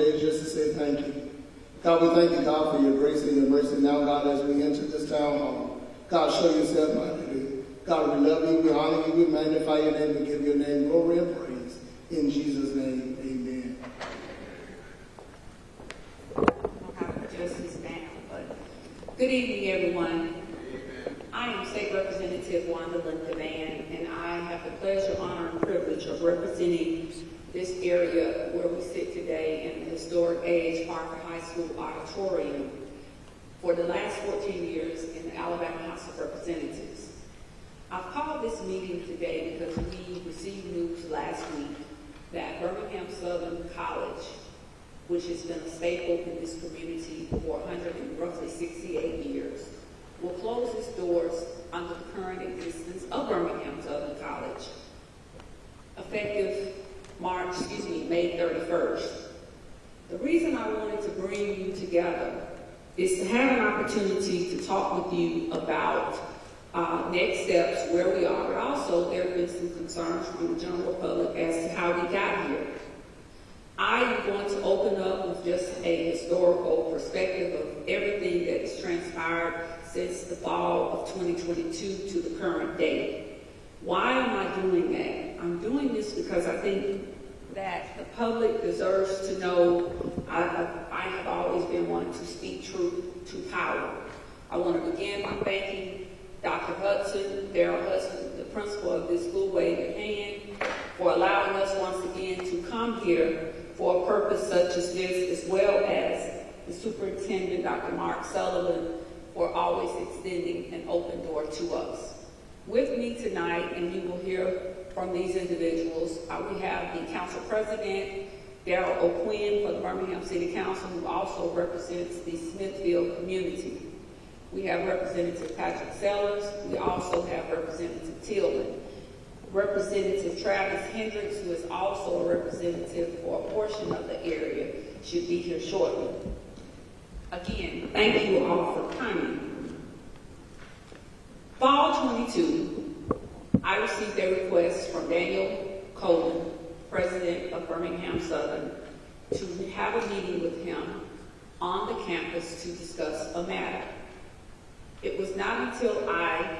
today is just to say thank you. God, we thank you, God, for your grace and your mercy. Now, God, as we enter this town hall, God, show yourself mightily. God, we love you, we honor you, we magnify your name, we give your name glory and praise. In Jesus' name, amen. I don't have to adjust this down, but good evening, everyone. I am State Representative Wanda Lindemann, and I have the pleasure, honor, and privilege of representing this area where we sit today in the historic A.H. Parker High School auditorium for the last 14 years in the Alabama House of Representatives. I've called this meeting today because we received news last week that Birmingham-Southern College, which has been a staple in this community for roughly 68 years, will close its doors under the current existence of Birmingham-Southern College, effective May 31st. The reason I wanted to bring you together is to have an opportunity to talk with you about next steps, where we are, but also there have been some concerns from the general public as to how we got here. I am going to open up with just a historical perspective of everything that has transpired since the fall of 2022 to the current date. Why am I doing that? I'm doing this because I think that the public deserves to know I have always been one to speak truth to power. I want to begin by thanking Dr. Hudson, Darrell Hudson, the principal of this school, wave your hand, for allowing us once again to come here for a purpose such as this, as well as the superintendent, Dr. Mark Sullivan, for always extending an open door to us. With me tonight, and you will hear from these individuals, we have the council president, Darrell O'Quinn, for the Birmingham City Council, who also represents the Smithfield community. We have Representative Patrick Sellers. We also have Representative Tillman. Representative Travis Hendricks, who is also a representative for a portion of the area, should be here shortly. Again, thank you all for coming. Fall 22, I received a request from Daniel Coleman, president of Birmingham-Southern, to have a meeting with him on the campus to discuss a matter. It was not until I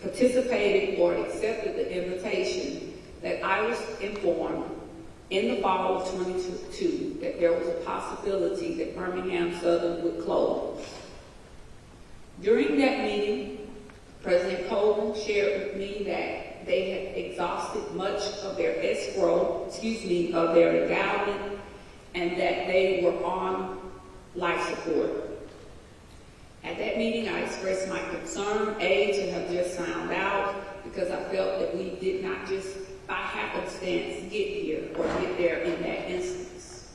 participated or accepted the invitation that I was informed in the fall of 2022 that there was a possibility that Birmingham-Southern would close. During that meeting, President Coleman shared with me that they had exhausted much of their of their endowment, and that they were on life support. At that meeting, I expressed my concern, to have just found out, because I felt that we did not just by happenstance get here or get there in that instance.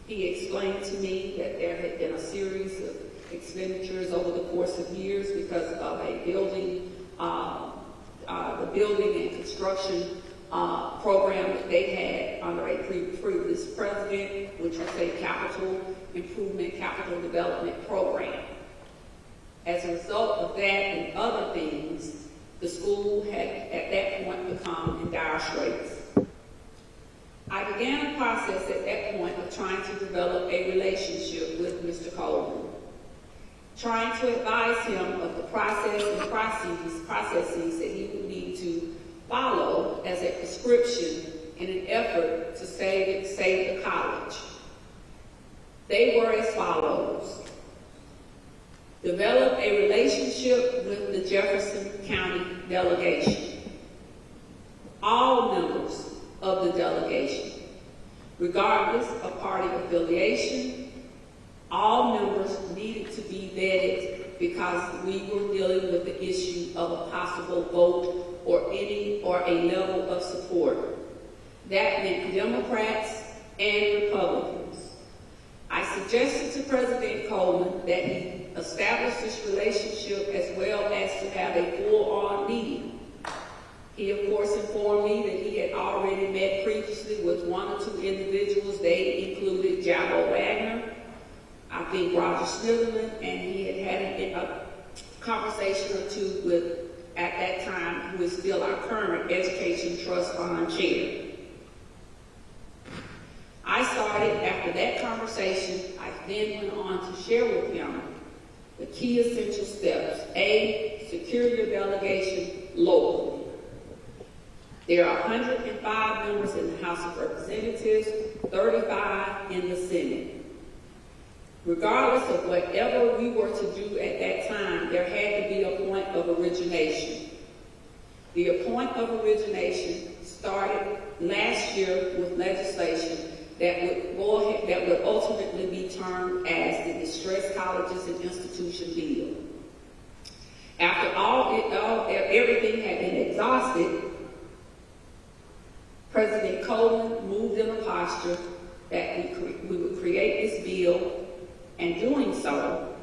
He explained to me that there had been a series of expenditures over the course of years because of a building, the building and construction program that they had under a previous president, which was a capital improvement, capital development program. As a result of that and other things, the school had at that point become in dire straits. I began a process at that point of trying to develop a relationship with Mr. Coleman, trying to advise him of the process and processes that he would need to follow as a prescription in an effort to save the college. They were as follows. Develop a relationship with the Jefferson County delegation. All members of the delegation, regardless of party affiliation, all members needed to be vetted because we were dealing with the issue of a possible vote or a level of support. That meant Democrats and Republicans. I suggested to President Coleman that he establish this relationship as well as to have a full-on meeting. He, of course, informed me that he had already met previously with one or two individuals. They included Jabbo Wagner, I think Roger Smitherman, and he had a conversation or two with, at that time, who is still our current Education Trust Fund chair. I started started after that conversation, I then went on to share with him the key essential steps. A, secure your delegation locally. There are 105 members in the House of Representatives, 35 in the Senate. Regardless of whatever we were to do at that time, there had to be a point of origination. The point of origination started last year with legislation that would ultimately be termed as the Distressed Colleges and Institution Bill. After everything had been exhausted, President Coleman moved in a posture that we would create this bill, and doing so,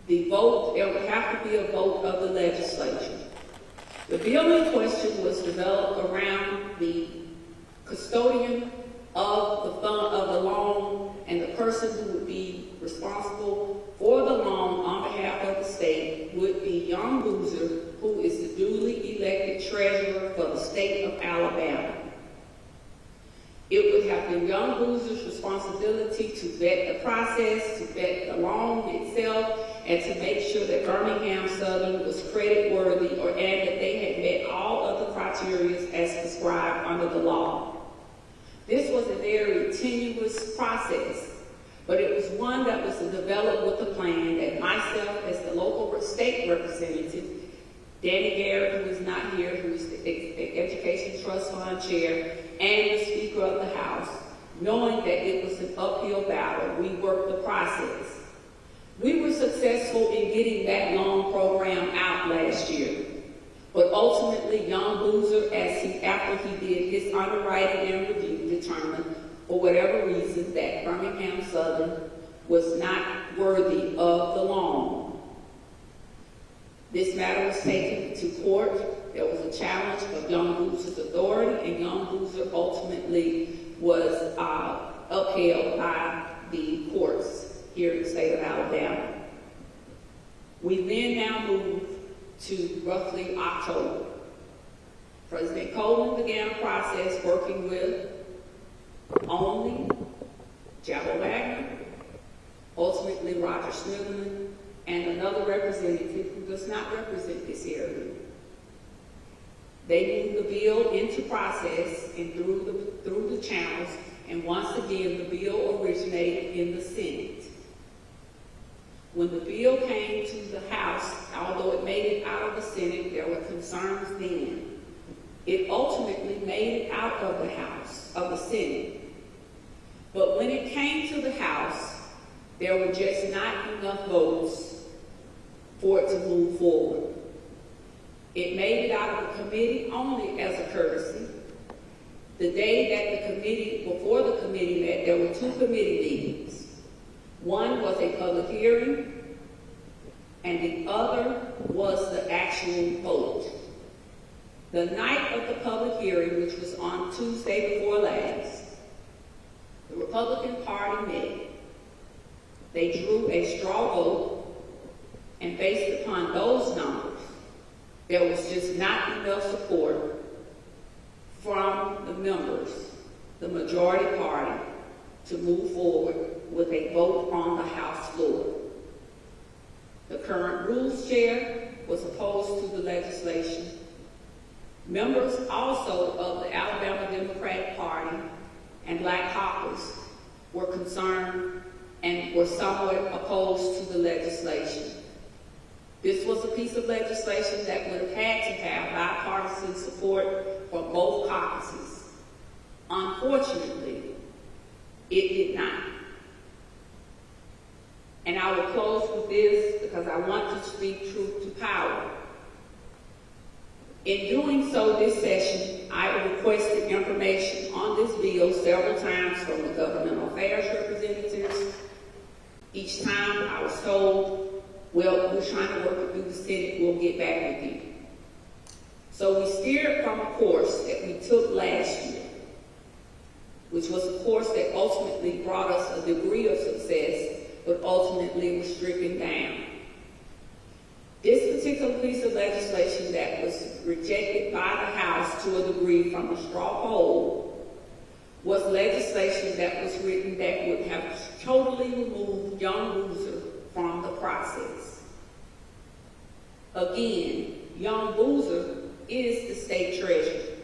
there would have to be a vote of the legislature. The bill in question was developed around the custodian of the loan, and the person who would be responsible for the loan on behalf of the state would be Young Boozer, who is the duly elected treasurer for the state of Alabama. It would have been Young Boozer's responsibility to vet the process, to vet the loan itself, and to make sure that Birmingham-Southern was credit-worthy and that they had met all of the criteria as prescribed under the law. This was a very tenuous process, but it was one that was developed with a plan that myself, as the local state representative, Danny Garrett, who is not here, who is the Education Trust Fund chair, and the Speaker of the House, knowing that it was an uphill battle, we worked the process. We were successful in getting that loan program out last year, but ultimately Young Boozer, after he did his underwriting and review, determined, for whatever reason, that Birmingham-Southern was not worthy of the loan. This matter was taken to court. There was a challenge of Young Boozer's authority, and Young Boozer ultimately was upheld by the courts here in the state of Alabama. We then now move to roughly October. President Coleman began a process working with only Jabba Wagner, ultimately Roger Snivelman, and another representative who does not represent this area. They moved the bill into process and through the channels, and once again the bill originated in the Senate. When the bill came to the House, although it made it out of the Senate, there were concerns then. It ultimately made it out of the Senate. But when it came to the House, there were just not enough votes for it to move forward. It made it out of the committee only as a courtesy. The day that before the committee met, there were two committee meetings. One was a public hearing, and the other was the actual vote. The night of the public hearing, which was on Tuesday before last, the Republican Party met. They drew a straw vote, and based upon those numbers, there was just not enough support from the members, the majority party, to move forward with a vote on the House floor. The current rules chair was opposed to the legislation. Members also of the Alabama Democratic Party and Black Caucus were concerned and were somewhat opposed to the legislation. This was a piece of legislation that would have had to have bipartisan support from both caucuses. Unfortunately, it did not. And I will close with this because I want to speak truth to power. In doing so this session, I requested information on this bill several times from the governmental affairs representatives. Each time I was told, well, we're trying to work it through the Senate, we'll get back with you. So we steered from a course that we took last year, which was a course that ultimately brought us a degree of success, but ultimately was stricken down. This particular piece of legislation that was rejected by the House to a degree from a straw poll was legislation that was written that would have totally removed young Boozer from the process. Again, young Boozer is the state treasurer,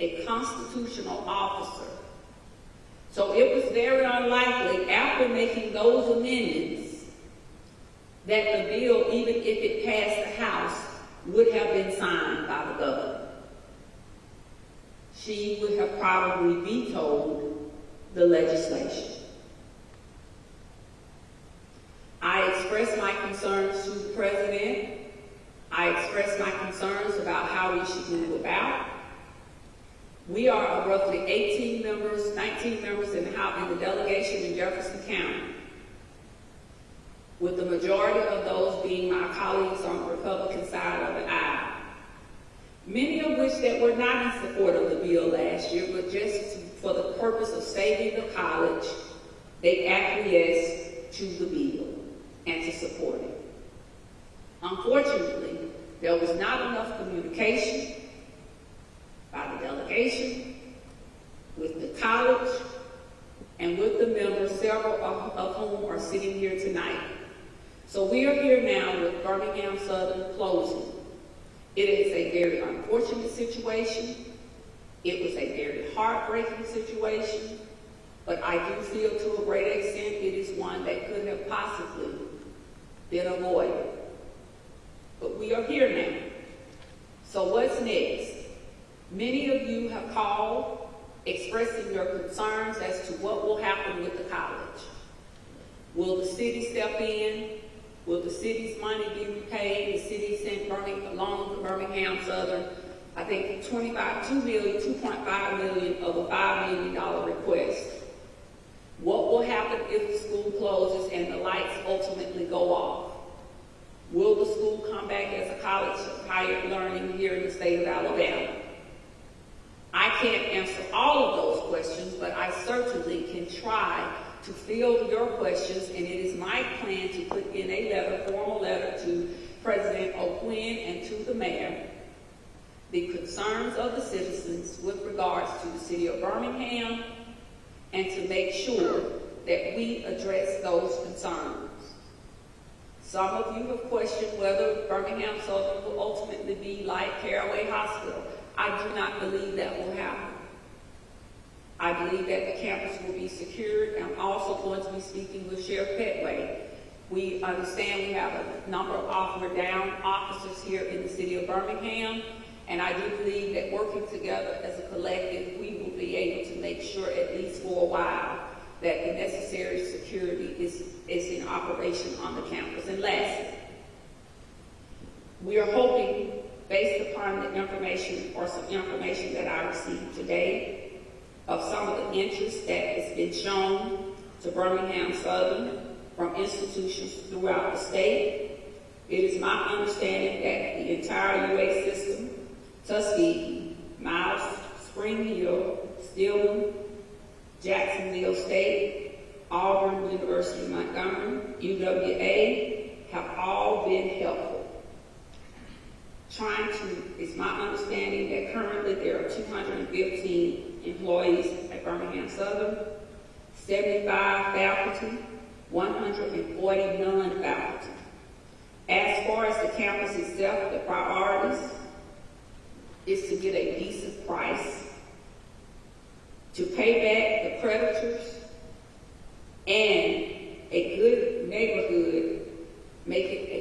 a constitutional officer. So it was very unlikely, after making those amendments, that the bill, even if it passed the House, would have been signed by the governor. She would have probably vetoed the legislation. I expressed my concerns to the president. I expressed my concerns about how we should move about. We are roughly 19 members in the delegation in Jefferson County, with the majority of those being my colleagues on the Republican side of the aisle. Many of which that were not in support of the bill last year, but just for the purpose of saving the college, they acquiesced to the bill and to support it. Unfortunately, there was not enough communication by the delegation, with the college, and with the members, several of whom are sitting here tonight. So we are here now with Birmingham-Southern closing. It is a very unfortunate situation. It was a very heartbreaking situation, but I do feel to a great extent it is one that could have possibly been avoided. But we are here now. So what's next? Many of you have called expressing your concerns as to what will happen with the college. Will the city step in? Will the city's money be repaid? The city sent along to Birmingham-Southern, I think $2.5 million of a $5 million request. What will happen if the school closes and the lights ultimately go off? Will the school come back as a college of higher learning here in the state of Alabama? I can't answer all of those questions, but I certainly can try to field your questions, and it is my plan to put in a formal letter to President O'Quinn and to the mayor, the concerns of the citizens with regards to the city of Birmingham, and to make sure that we address those concerns. Some of you have questioned whether Birmingham-Southern will ultimately be like Caraway Hospital. I do not believe that will happen. I believe that the campus will be secured. I'm also going to be speaking with Sheriff Petway. We understand we have a number of down officers here in the city of Birmingham, and I do believe that working together as a collective, we will be able to make sure, at least for a while, that the necessary security is in operation on the campus. And lastly, we are hoping, based upon the information or some information that I received today, of some of the interest that has been shown to Birmingham-Southern from institutions throughout the state. It is my understanding that the entire UA system, Tuskegee, Miles, Spring Hill, Stillman, Jacksonville State, Auburn, University of Montgomery, UWA, have all been helpful. It's my understanding that currently there are 215 employees at Birmingham-Southern, 75 faculty, 140 non-faculty. As far as the campus itself, the priorities is to get a decent price, to pay back the creditors, and a good neighborhood, make it a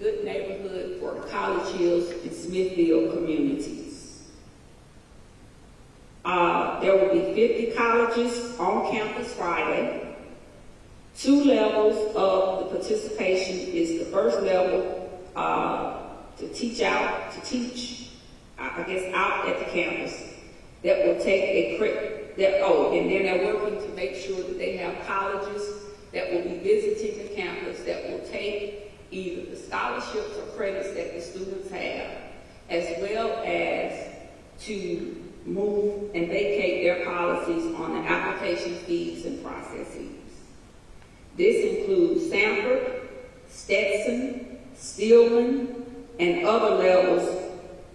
good neighborhood for the College Hills and Smithfield communities. There will be 50 colleges on campus Friday. 2 levels of the participation is the first level to teach, out at the campus. That will take and then they're working to make sure that they have colleges that will be visiting the campus that will take either the scholarships or credits that the students have, as well as to move and vacate their policies on the application fees and processes. This includes Sanford, Stetson, Stillman, and other levels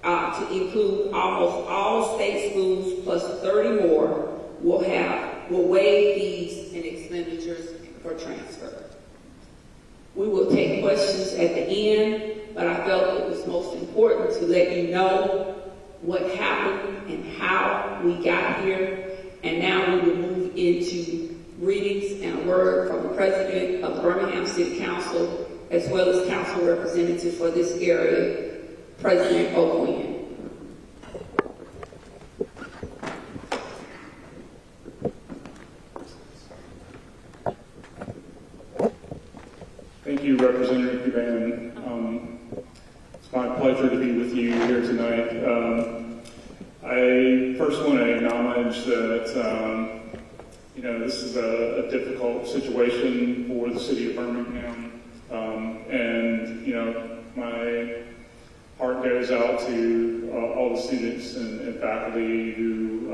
to include almost all state schools plus 30 more will waive fees and expenditures for transfer. We will take questions at the end, but I felt it was most important to let you know what happened and how we got here. And now we will move into readings and a word from the President of the Birmingham City Council, as well as Council Representative for this area, President O'Quinn. Thank you, Representative Cuban. It's my pleasure to be with you here tonight. I first want to acknowledge that this is a difficult situation for the city of Birmingham, and my heart goes out to all the students and faculty who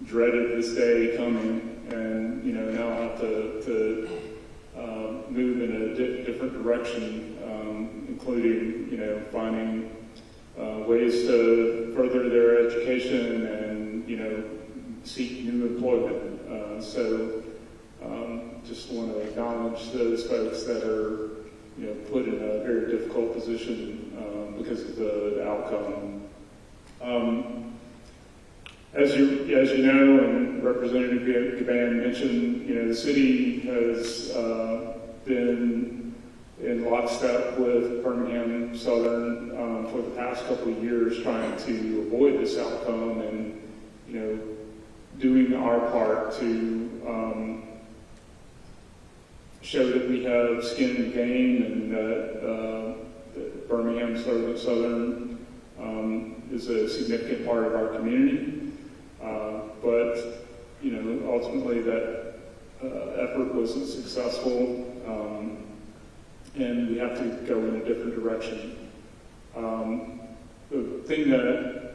dreaded this day coming, and now have to move in a different direction, including finding ways to further their education and seek new employment. So just want to acknowledge those folks that are put in a very difficult position because of the outcome. As you know, and Representative Gaban mentioned, the city has been in lockstep with Birmingham-Southern for the past couple of years, trying to avoid this outcome and doing our part to show that we have skin in the game, and that Birmingham-Southern is a significant part of our community. But ultimately that effort wasn't successful, and we have to go in a different direction. The thing that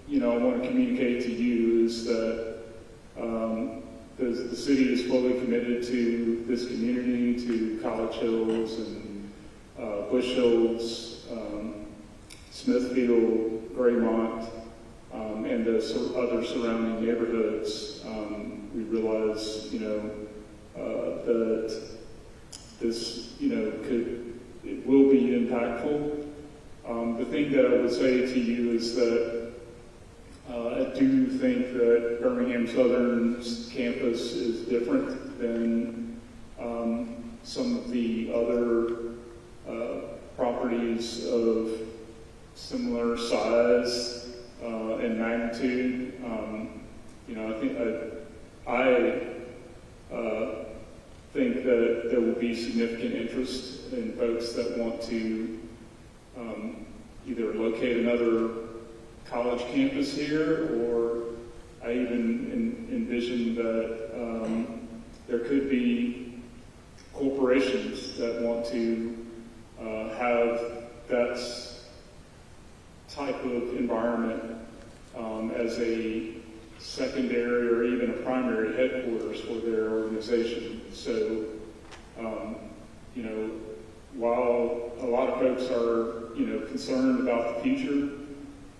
I want to communicate to you is that the city is fully committed to this community, to College Hills and Bush Hills, Smithfield, Graymont, and the other surrounding neighborhoods. We realize, that this, it will be impactful. The thing that I would say to you is that I do think that Birmingham-Southern's campus is different than some of the other properties of similar size and magnitude. I think that there will be significant interest in folks that want to either locate another college campus here, or I even envision that there could be corporations that want to have that type of environment as a secondary or even a primary headquarters for their organization. So, while a lot of folks are, concerned about the future,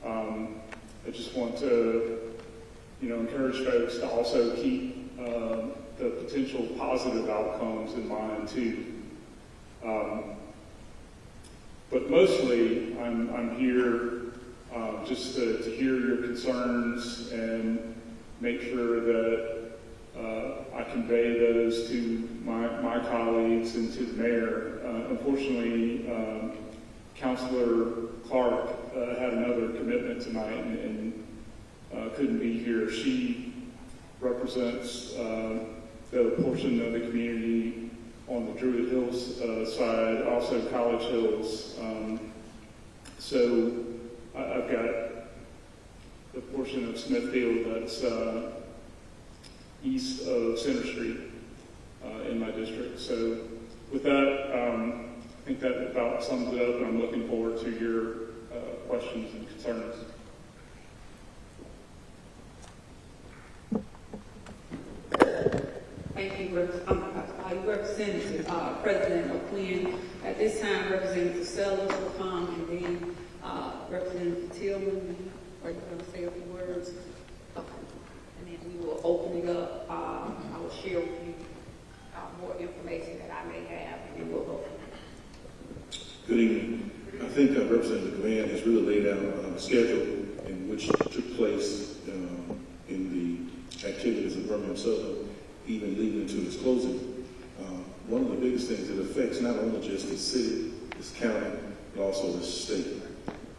I just want to, encourage folks to also keep the potential positive outcomes in mind too. But mostly, I'm here just to hear your concerns and make sure that I convey those to my colleagues and to the mayor. Unfortunately, Councilor Clark had another commitment tonight and couldn't be here. She represents the portion of the community on the Druid Hills side, also College Hills. So I've got the portion of Smithfield that's east of Center Street in my district. So with that, I think that about sums it up, and I'm looking forward to your questions and concerns. Thank you, Representative President O'Quinn. At this time, Representative Sellers will come, and then Representative Tillman, are you going to say a few words? Okay. And then we we will open it up. I will share with you more information that I may have, and then we'll go. Good evening. I think Representative Command has really laid out a schedule in which took place in the activities of Birmingham-Southern, even leading into its closing. One of the biggest things that affects not only just the city, this county, but also the state.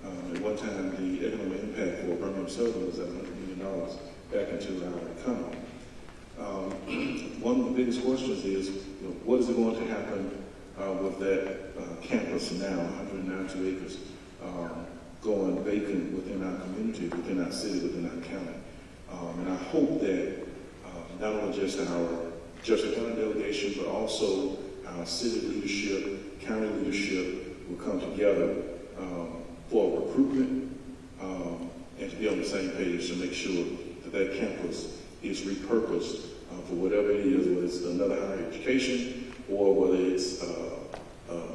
At one time, the economic impact for Birmingham-Southern was at $100 million back into our economy. One of the biggest questions is, what is going to happen with that campus now, 192 acres, going vacant within our community, within our city, within our county. And I hope that not only just our Jefferson County delegation, but also our city leadership, county leadership will come together for recruitment and to be on the same page to make sure that that campus is repurposed for whatever it is, whether it's another higher education or whether it's a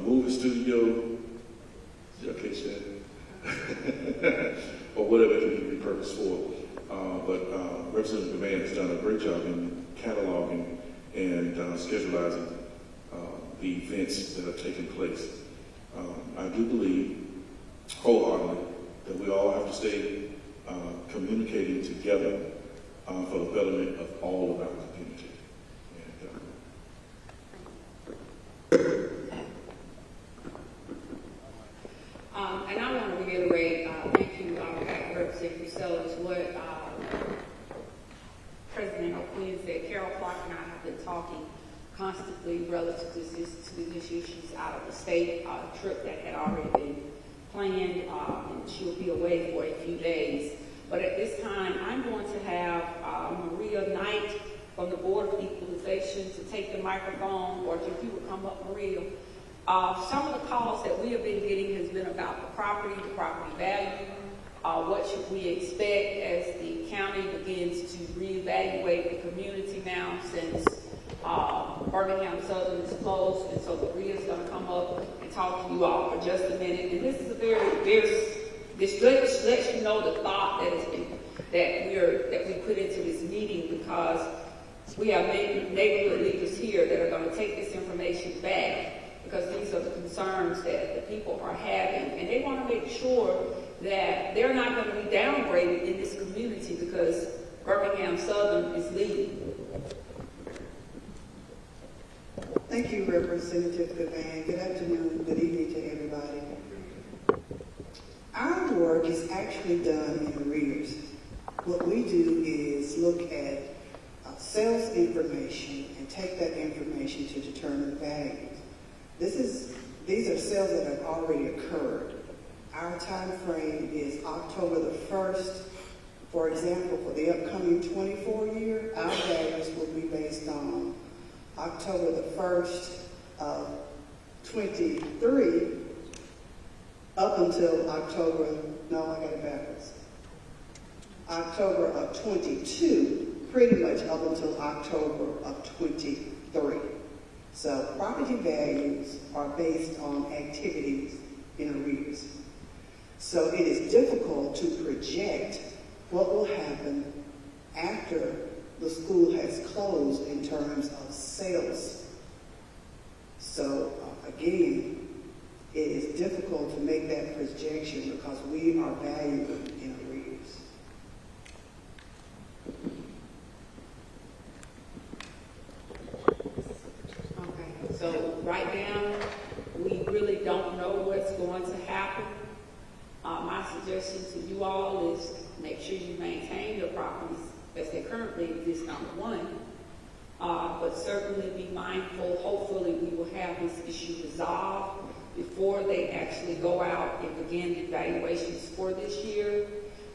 movie studio, did I catch that? Or whatever it can be repurposed for. But Representative Command has done a great job in cataloging and scheduling the events that are taking place. I do believe wholeheartedly that we all have to stay communicating together for the betterment of all of our community. And I want to reiterate, thank you, Representative Sellers, what President O'Quinn said. Carol Clark and I have been talking constantly relative to these issues out of the state, a trip that had already been planned, and she'll be away for a few days. But at this time, I'm going to have Maria Knight from the Board of Equalization to take the microphone, or if you would come up, Maria. Some of the calls that we have been getting has been about the property value. What should we expect as the county begins to reevaluate the community now since Birmingham-Southern is closed? And so Maria's going to come up and talk to you all for just a minute. And this is a this lets you know the thought that we put into this meeting, because we have neighborhood leaders here that are going to take this information back, because these are the concerns that the people are having, and they want to make sure that they're not going to be downgraded in this community because Birmingham-Southern is leaving. Thank you, Representative Gavan. Good afternoon, good evening to everybody. Our work is actually done in arrears. What we do is look at sales information and take that information to determine values. These are sales that have already occurred. Our time frame is October the 1st. For example, for the upcoming 24 year, our values will be based on October the 1st of 23 up until October of 22, pretty much up until October of 23. So property values are based on activities in arrears. So it is difficult to project what will happen after the school has closed in terms of sales. So again, it is difficult to make that projection because we are valued in arrears. Okay, so right now, we really don't know what's going to happen. My suggestion to you all is make sure you maintain your properties as they currently exist, number one. But certainly be mindful. Hopefully we will have this issue resolved before they actually go out and begin the evaluations for this year.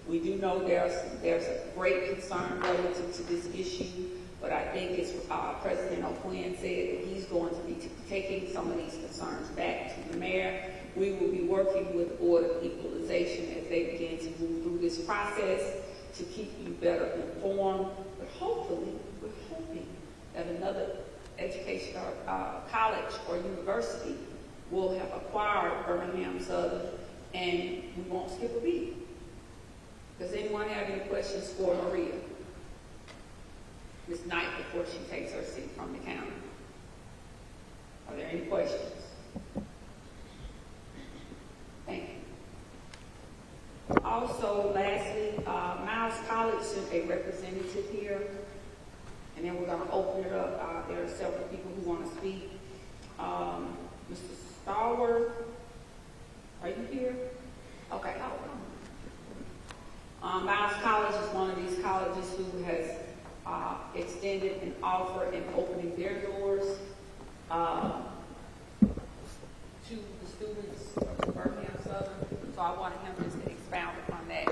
We do know there's a great concern relative to this issue, but I think as President O'Quinn said, that he's going to be taking some of these concerns back to the mayor. We will be working with the Board of Equalization as they begin to move through this process to keep you better informed. But hopefully, we're hoping that another education or college or university will have acquired Birmingham-Southern and we won't skip a beat. Does anyone have any questions for Maria? Ms. Knight before she takes her seat from the counter. Are there any questions? Thank you. Also, lastly, Miles College sent a representative here, and then we're going to open it up. There are several people who want to speak. Mr. Stallworth, are you here? Okay, Miles College is one of these colleges who has extended an offer and opening their doors to the students of Birmingham-Southern. So I wanted him just to expound upon that.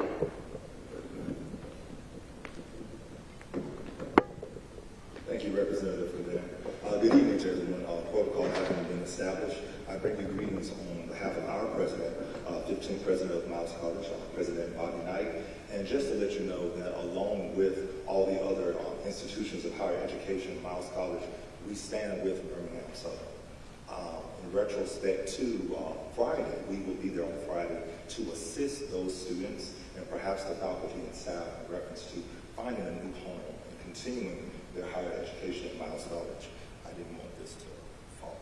Thank you, Representative, for that. Good evening to everyone. Protocol having been established, I bring you greetings on behalf of our president, 15th president of Miles College, President Bobby Knight. And just to let you know that along with all the other institutions of higher education, Miles College, we stand with Birmingham-Southern. In retrospect to Friday, we will be there on Friday to assist those students and perhaps the faculty and staff in reference to finding a new home and continuing their higher education at Miles College. I didn't want this to fall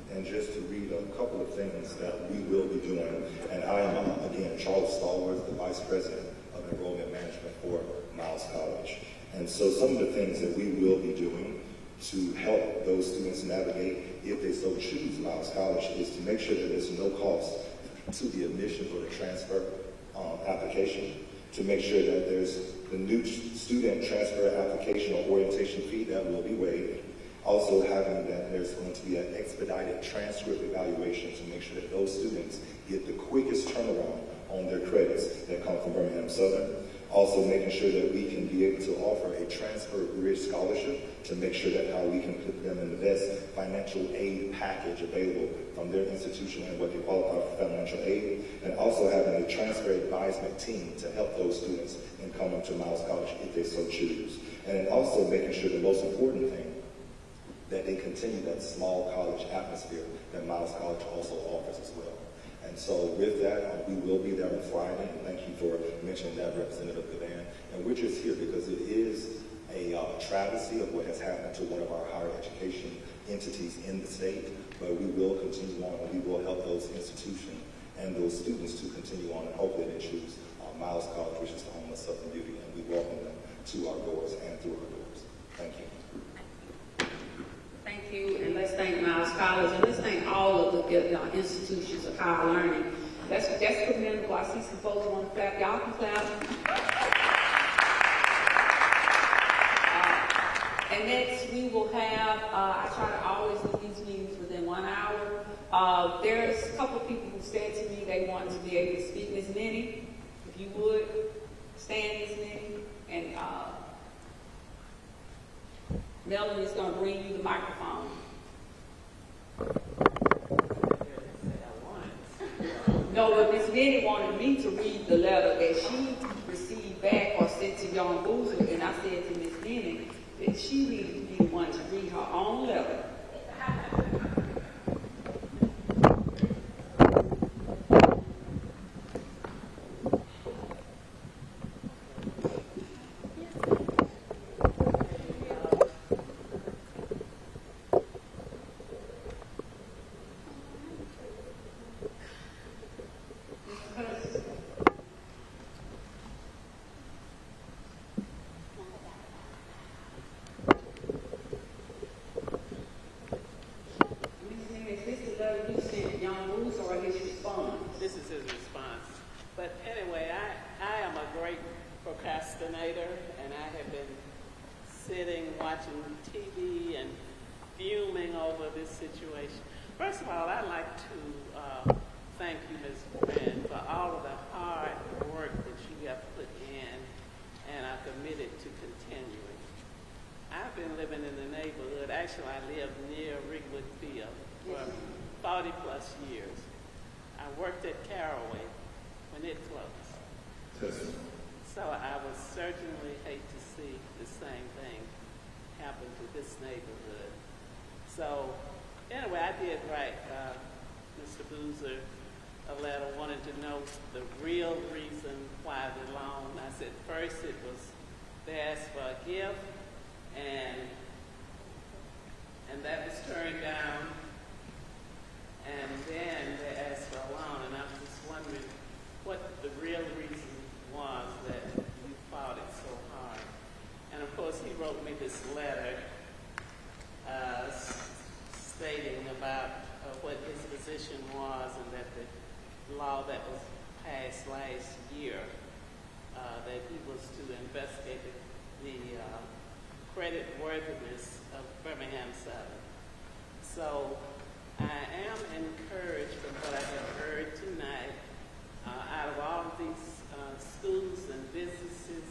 on. And just to read a couple of things that we will be doing, and I am, again, Charles Stallworth, the Vice President of Enrollment Management for Miles College. And so some of the things that we will be doing to help those students navigate, if they so choose, Miles College, is to make sure that there's no cost to the admission or the transfer application, to make sure that there's the new student transfer application or orientation fee that will be waived. Also having that there's going to be an expedited transcript evaluation to make sure that those students get the quickest turnaround on their credits that come from Birmingham-Southern. Also making sure that we can be able to offer a transfer bridge scholarship to make sure that how we can put them in the best financial aid package available from their institution and what they qualify for financial aid. And also having a transfer advisement team to help those students in coming to Miles College if they so choose. And then also making sure the most important thing, that they continue that small college atmosphere that Miles College also offers as well. And so with that, we will be there on Friday, and thank you for mentioning that, Representative Gavan. And we're just here because it is a travesty of what has happened to one of our higher education entities in the state, but we will continue on, and we will help those institutions and those students to continue on, and hopefully they choose Miles College, which is the home of Southern Beauty, and we welcome them to our doors and through our doors. Thank you. Thank you, and let's thank Miles College, and let's thank all of the institutions of higher learning. That's commendable. I see some folks want to clap. Y'all can clap. And next, we will have, I try to always do these meetings within 1 hour. There's a couple of people who said to me they wanted to be able to speak. Ms. Minnie, if you would, stand, Ms. Minnie, and Melanie is going to bring you the microphone. No, but Ms. Minnie wanted me to read the letter that she received back or sent to Young Boozer, and I said to Ms. Minnie that she needed to be the one to read her own letter. This is his response. But anyway, I am a great procrastinator, and I have been sitting, watching TV, and fuming over this situation. First of all, I'd like to thank you, Ms. Wren, for all of the hard work that you have put in and are committed to continuing. I've been living in the neighborhood. Actually, I live near Ringwood Field for 40 plus years. I worked at Caraway when it closed. So I would certainly hate to see the same thing happen to this neighborhood. So anyway, I did write Mr. Boozer a letter wanting to know the real reason why the loan. I said first it was they asked for a gift, and that was turned down. And then they asked for a loan, and I was just wondering what the real reason was that you fought it so hard. And of course, he wrote me this letter stating about what his position was, and that the law that was passed last year, that he was to investigate the credit worthiness of Birmingham-Southern. So I am encouraged from what I have heard tonight. Out of all of these schools and businesses,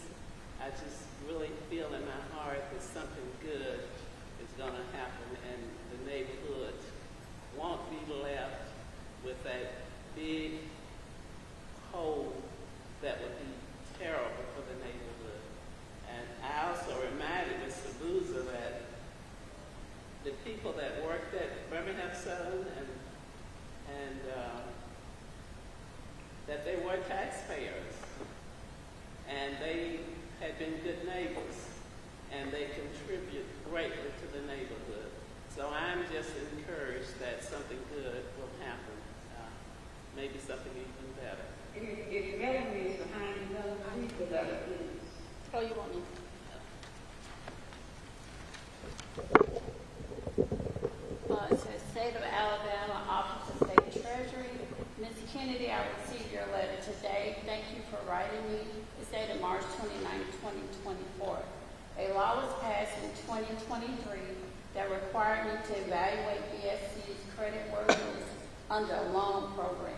I just really feel in my heart that something good is going to happen, and the neighborhood won't be left with that big hole that would be terrible for the neighborhood. And I also reminded Mr. Boozer that the people that worked at Birmingham-Southern and that they were taxpayers, and they had been good neighbors, and they contribute greatly to the neighborhood. So I'm just encouraged that something good will happen, maybe something even better. If the government is behind you, read the letter, please. Oh, you want me? It says, State of Alabama, Office of State Treasury. Ms. Kennedy, I received your letter today. Thank you for writing me. It's dated March 29, 2024. A law was passed in 2023 that required me to evaluate BSC's credit worthiness under a loan program.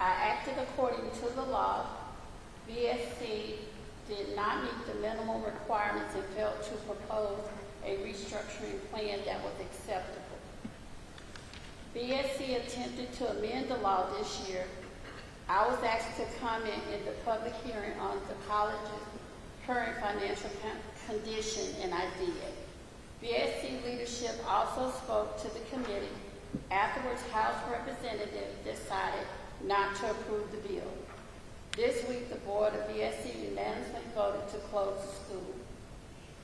I acted according to the law. BSC did not meet the minimum requirements and failed to propose a restructuring plan that was acceptable. BSC attempted to amend the law this year. I was asked to comment in the public hearing on the college's current financial condition, and I did. BSC leadership also spoke to the committee. Afterwards, House representatives decided not to approve the bill. This week, the board of BSC unanimously voted to close the school.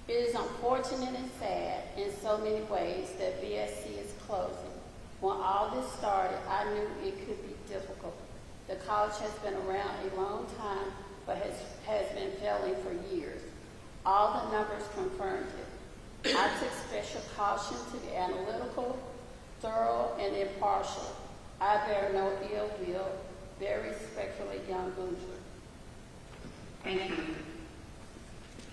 It is unfortunate and sad in so many ways that BSC is closing. When all this started, I knew it could be difficult. The college has been around a long time, but has been failing for years. All the numbers confirmed it. I took special caution to be analytical, thorough, and impartial. I bear no ill will. Very respectfully, young Boozer. Thank you.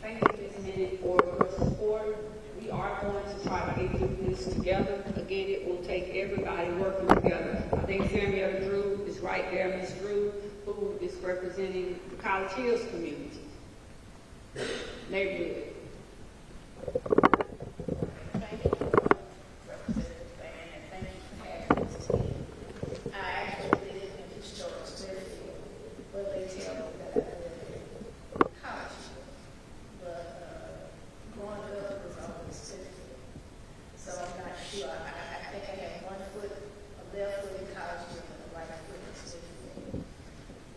Thank you, Ms. Minute, for your support. We are going to try to get through this together. Again, it will take everybody working together. I think Samuel Drew is right there, Ms. Drew, who is representing the College Hills community, neighborhood. Thank you, Representative Van, and thank you for having us here. I actually live in historic Smithfield, but they tell me that I live in college. But growing up was always Smithfield. So I'm not sure. I think I have one foot, a left foot in college and a right foot in Smithfield.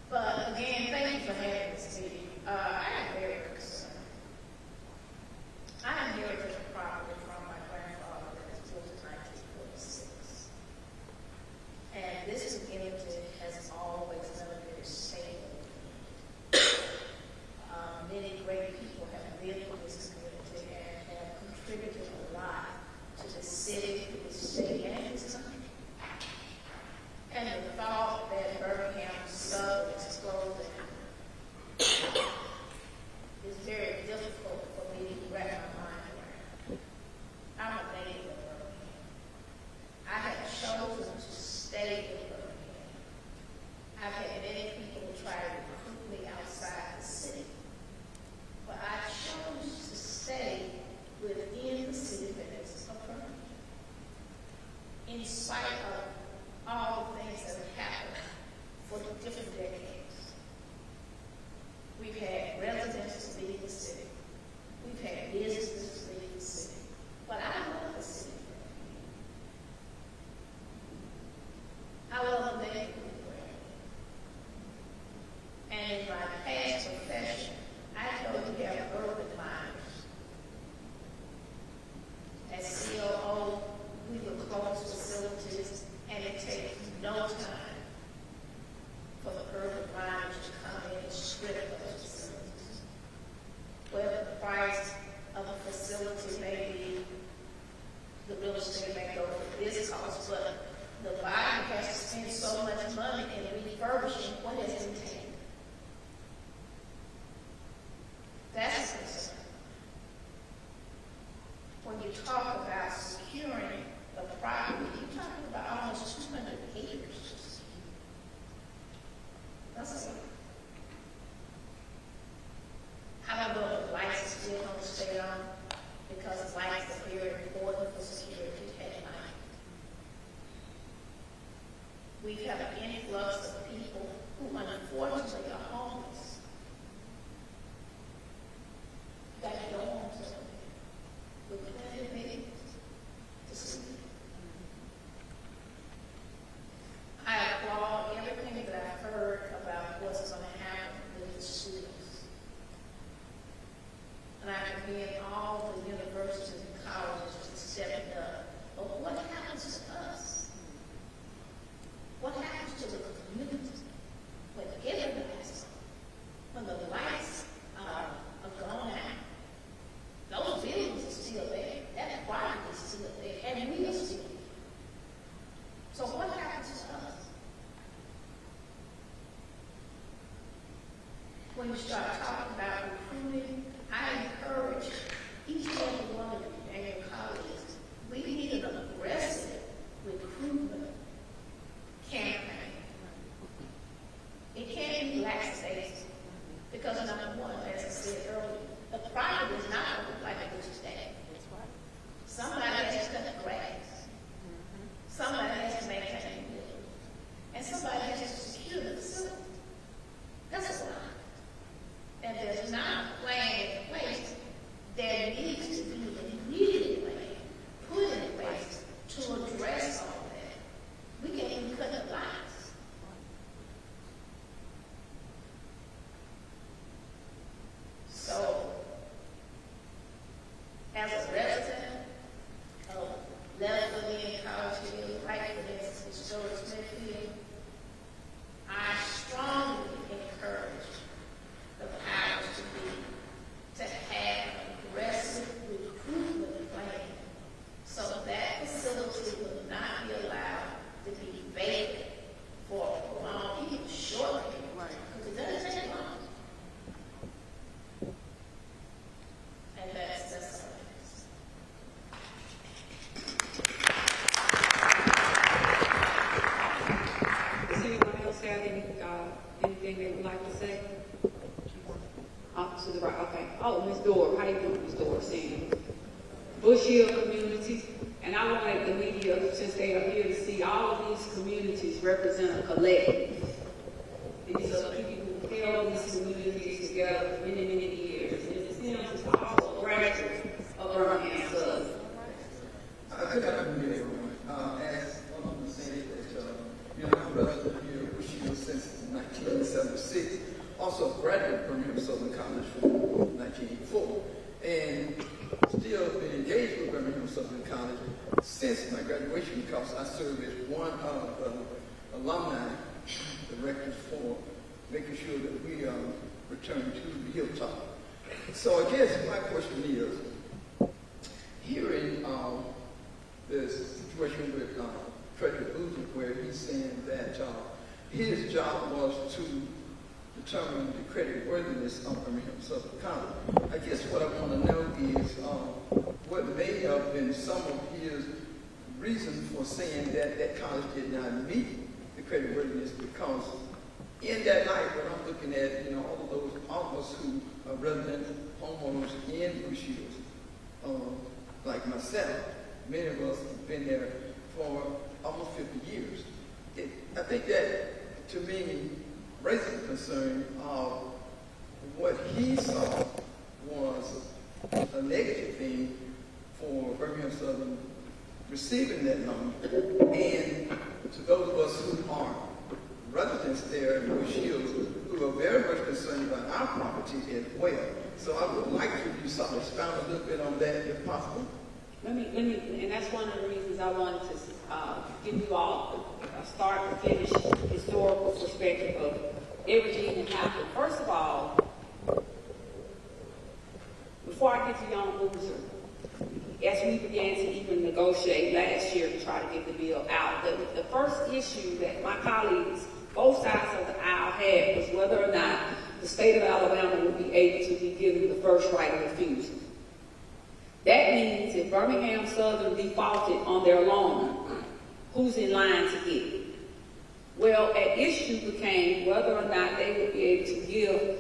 But again, thank you for having us here. I am very concerned. talk about securing the property, you're talking about almost 200 acres. That's a lot. I don't know if lights are still going to stay on, because lights are very important for security at night. We have an influx of people who unfortunately are homeless. That don't want to with plenty of meetings to sleep. I applaud everything that I've heard about what's going to happen with the students. And I commend all the universities and colleges for stepping up. But what happens to us? What happens to the community when everybody's when the lights are gone out? Those buildings are still there. That property is still there. And we are still there. So what happens to us? When you start talking about recruiting, I encourage each and every one of you and your colleagues, we need an aggressive recruitment campaign. It can't be lackadaisical, because number one, as I said earlier, the property is not like it is today. Somebody has to cut the grass. Somebody has to maintain the building. And somebody has to secure the facility. That's a lot. And there's not a plan in place. There needs to be an immediate plan put in place to address all that. We can't even cut the lights. So, as a resident of Lebanon College, right for historic Smithfield, I strongly encourage the powers to have an aggressive recruitment plan so that facility will not be allowed to be vacant for a long, even short period. Because it doesn't take long. And that's all it is. Does anyone else have anything they would like to say? To the right, okay. Oh, Ms. Dorr, how you doing, Ms. Dorr? Saying Bush Hill communities, and I wanted the media, since they are here, to see all of these communities represent a collective. These are people who held these communities together for many, many years. And it's them who's also graduates of Birmingham-Southern. Good afternoon, everyone. As one of them said, that I'm a resident here at Bush Hill since 1976. Also a graduate of Birmingham-Southern College from 1984. And still been engaged with Birmingham-Southern College since my graduation, because I served as one of the alumni directors for making sure that we return to the hilltop. So I guess my question is, hearing this situation with Frederick Boozer, where he's saying that his job was to determine the credit worthiness of Birmingham-Southern College. I guess what I want to know is what may have been some of his reasons for saying that that college did not meet the credit worthiness, because in that light, when I'm looking at all of us who are resident homeowners in Bush Hills, like myself, many of us have been there for almost 50 years. I think that, to me, raising the concern of what he saw was a negative thing for Birmingham-Southern receiving that loan, and to those of us who are residents there in Bush Hills who are very much concerned about our property as well. So I would like for you to expound a little bit on that if possible. Let me, and that's one of the reasons I wanted to give you all a start to finish historical perspective of everything that happened. First of all, before I get to Young Boozer, as we began to even negotiate last year to try to get the bill out, the first issue that my colleagues, both sides of the aisle, had was whether or not the state of Alabama would be able to be given the first right of refusal. That means if Birmingham-Southern defaulted on their loan, who's in line to get it? Well, an issue became whether or not they would be able to give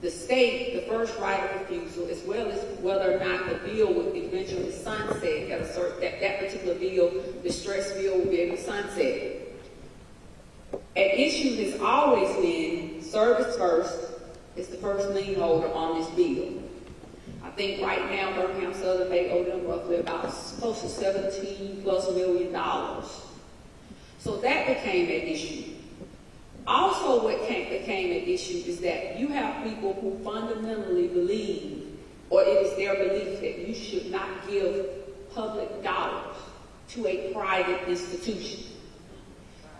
the state the first right of refusal, as well as whether or not the bill would eventually sunset at a certain, that particular bill, the stress bill, would be able to sunset. An issue has always been service first is the first lien holder on this bill. I think right now Birmingham-Southern may owe them roughly about close to $17+ million. So that became an issue. Also, what became an issue is that you have people who fundamentally believe, or it is their belief, that you should not give public dollars to a private institution.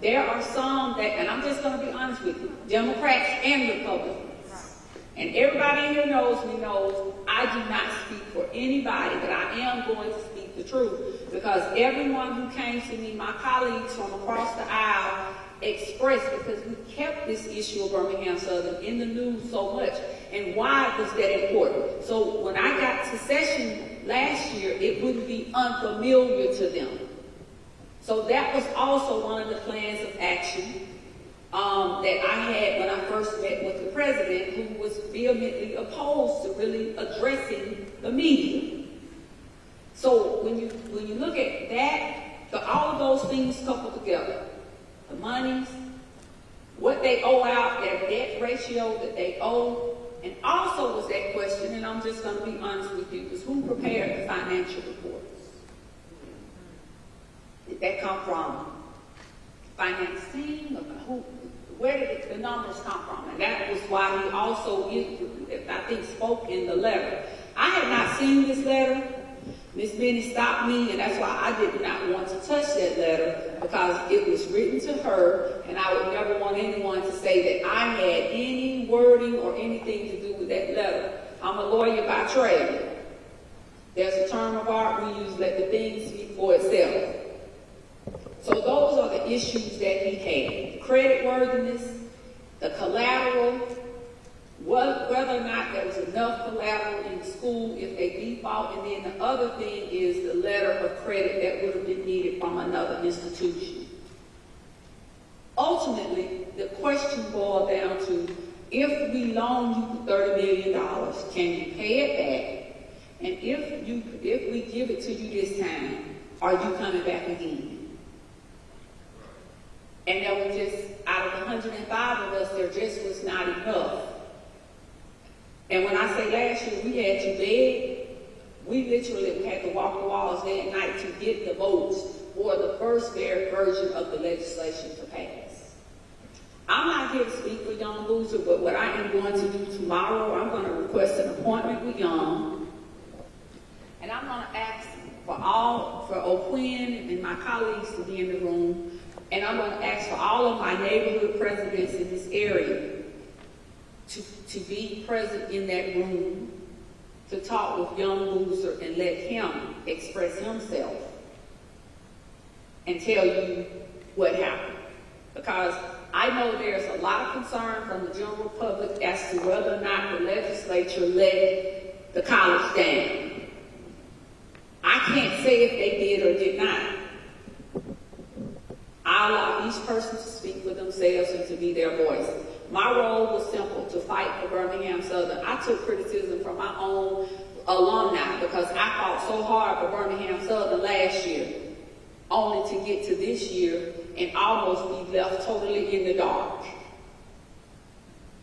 There are some that, and I'm just going to be honest with you, Democrats and Republicans, and everybody in here knows me knows I do not speak for anybody, but I am going to speak the truth, because everyone who came to me, my colleagues from across the aisle, expressed, because we kept this issue of Birmingham-Southern in the news so much, and why was that important? So when I got to session last year, it wouldn't be unfamiliar to them. So that was also one of the plans of action that I had when I first met with the president, who was vehemently opposed to really addressing the media. So when you look at that, all of those things coupled together, the monies, what they owe out, their debt ratio that they owe, and also was that question, and I'm just going to be honest with you, is who prepared the financial reports? Did that come from finance team? Where did the numbers come from? And that was why he also, I think, spoke in the letter. I had not seen this letter. Ms. Benny stopped me, and that's why I did not want to touch that letter, because it was written to her, and I would never want anyone to say that I had any wording or anything to do with that letter. I'm a lawyer by trade. There's a term of art we use, let the thing speak for itself. So those are the issues that he had. The creditworthiness, the collateral, whether or not there was enough collateral in the school if they default, and then the other thing is the letter of credit that would have been needed from another institution. Ultimately, the question boiled down to, if we loan you $30 million, can you pay it back? And if we give it to you this time, are you coming back again? And there were just, out of 105 of us, there just was not enough. And when I say last year we had to beg, we literally had to walk the walls day and night to get the votes for the first version of the legislation to pass. I'm not here to speak for Young Boozer, but what I am going to do tomorrow, I'm going to request an appointment with Young, and I'm going to ask for O'Quinn and my colleagues to be in the room, and I'm going to ask for all of my neighborhood presidents in this area to be present in that room, to talk with Young Boozer and let him express himself and tell you what happened. Because I know there's a lot of concern from the general public as to whether or not the legislature let the college down. I can't say if they did or did not. I allow each person to speak for themselves and to be their voice. My role was simple, to fight for Birmingham-Southern. I took criticism from my own alumni because I fought so hard for Birmingham-Southern last year, only to get to this year and almost be left totally in the dark.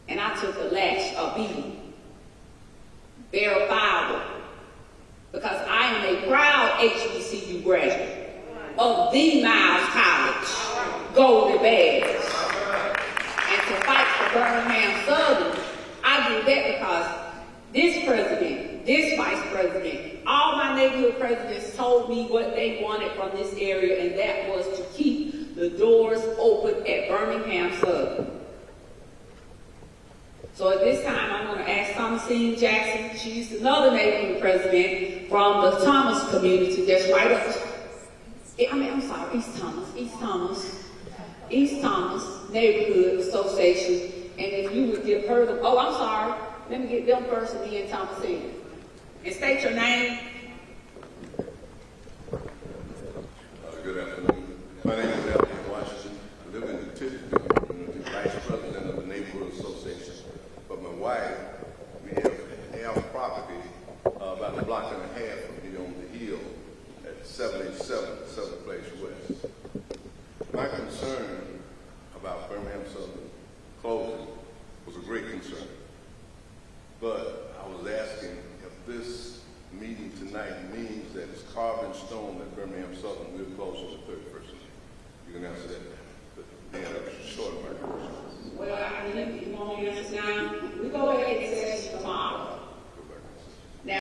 And I took a beating, verifiable, because I am a proud HBCU graduate of the Miles College Golden Bears. And to fight for Birmingham-Southern, I do that because this president, this vice president, all my neighborhood presidents told me what they wanted from this area, and that was to keep the doors open at Birmingham-Southern. So at this time, I'm going to ask Thomasine Jackson. She's another neighborhood president from the Thomas community that's right up. East Thomas Neighborhood Association. And if you would give her the, let me get them first and then Thomasine. And state your name. closing was a great concern. But I was asking if this meeting tonight means that it's carved in stone that Birmingham-Southern will close on the 31st. You can answer that. But, yeah, that was short of my question. Well, I believe you want me to answer now.